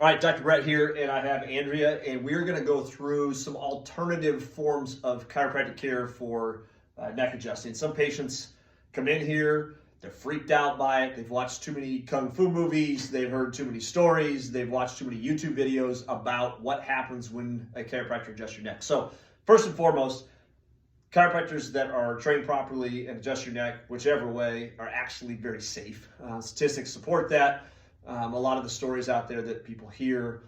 All right, Dr. Brett here, and I have Andrea, and we're going to go through some alternative forms of chiropractic care for neck adjusting. Some patients come in here, they're freaked out by it. They've watched too many kung fu movies, they've heard too many stories, they've watched too many YouTube videos about what happens when a chiropractor adjusts your neck. So, first and foremost, chiropractors that are trained properly and adjust your neck, whichever way, are actually very safe. Statistics support that. A lot of the stories out there that people hear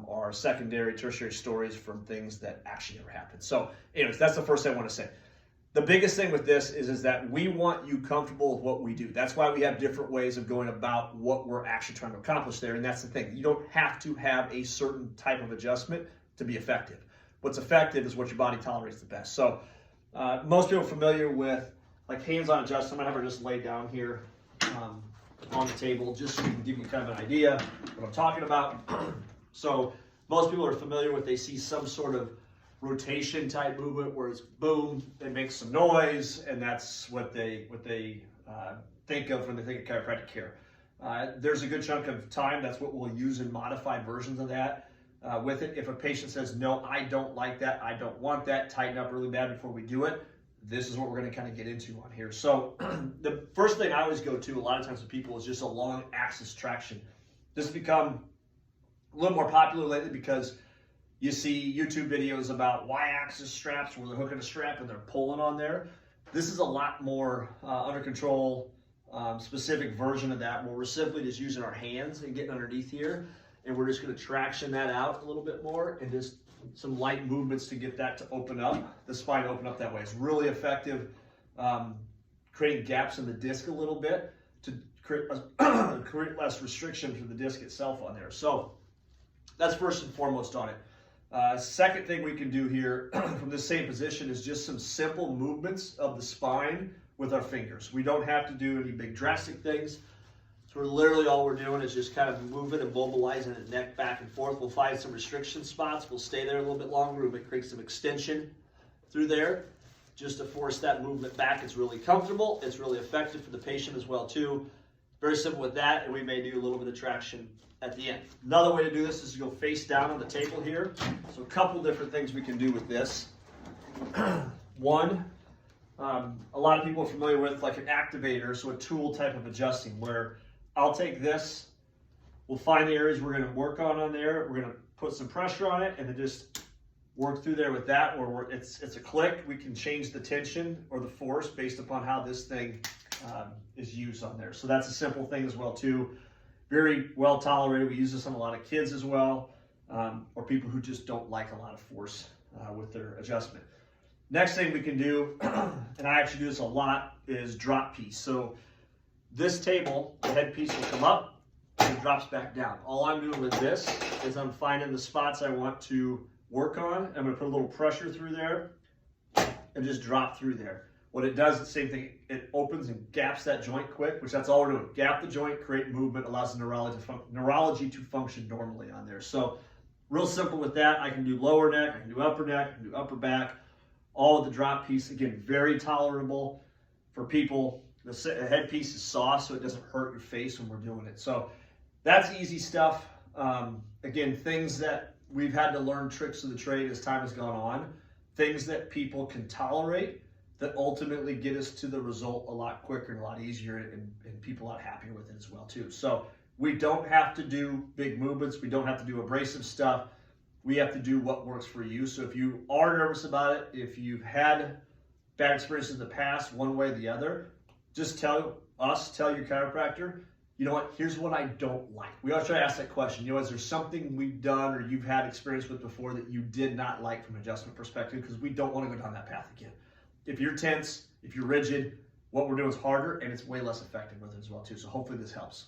are secondary, tertiary stories from things that actually never happened. So anyways, that's the first thing I want to say. The biggest thing with this is that we want you comfortable with what we do. That's why we have different ways of going about what we're actually trying to accomplish there. And that's the thing. You don't have to have a certain type of adjustment to be effective. What's effective is what your body tolerates the best. So most people are familiar with like hands-on adjustment. I'm going to have her just lay down here on the table, just so we can give you kind of an idea what I'm talking about. So most people are familiar with, they see some sort of rotation type movement where it's boom, it makes some noise, and that's what they think of when they think of chiropractic care. There's a good chunk of time that's what we'll use in modified versions of that with it. If a patient says, no, I don't like that, I don't want that, tighten up really bad before we do it, this is what we're going to kind of get into on here. So the first thing I always go to a lot of times with people is just a long axis traction. This has become a little more popular lately because you see YouTube videos about Y-axis straps where they're hooking a strap and they're pulling on there. This is a lot more under control, specific version of that where we're simply just using our hands and getting underneath here, and we're just going to traction that out a little bit more and just some light movements to get that to open up, the spine open up that way. It's really effective creating gaps in the disc a little bit to create less restriction for the disc itself on there. So that's first and foremost on it. Second thing we can do here from the same position is just some simple movements of the spine with our fingers. We don't have to do any big drastic things. So literally all we're doing is just kind of moving and mobilizing the neck back and forth. We'll find some restriction spots. We'll stay there a little bit longer. We'll create some extension through there just to force that movement back. It's really comfortable. It's really effective for the patient as well too. Very simple with that, and we may do a little bit of traction at the end. Another way to do this is to go face down on the table here. So a couple different things we can do with this. One, a lot of people are familiar with like an activator, so a tool type of adjusting where I'll take this, we'll find the areas we're going to work on there, we're going to put some pressure on it, and then just work through there with that, where it's a click. We can change the tension or the force based upon how this thing is used on there. So that's a simple thing as well too. Very well tolerated. We use this on a lot of kids as well, or people who just don't like a lot of force with their adjustment. Next thing we can do, and I actually do this a lot, is drop piece. So this table, the headpiece will come up and it drops back down. All I'm doing with this is I'm finding the spots I want to work on. I'm going to put a little pressure through there and just drop through there. What it does, the same thing, it opens and gaps that joint quick, which that's all we're doing. Gap the joint, create movement, allows the neurology to function normally on there. So real simple with that. I can do lower neck, I can do upper neck, I can do upper back, all with the drop piece. Again, very tolerable for people. The headpiece is soft, so it doesn't hurt your face when we're doing it. So that's easy stuff. Again, things that we've had to learn tricks of the trade as time has gone on, things that people can tolerate that ultimately get us to the result a lot quicker and a lot easier, and people a lot happier with it as well too. So we don't have to do big movements. We don't have to do abrasive stuff. We have to do what works for you. So if you are nervous about it, if you've had bad experiences in the past, one way or the other, just tell your chiropractor, you know what, here's what I don't like. We always try to ask that question, you know, is there something we've done or you've had experience with before that you did not like from an adjustment perspective? Because we don't want to go down that path again. If you're tense, if you're rigid, what we're doing is harder and it's way less effective with it as well too. So hopefully this helps.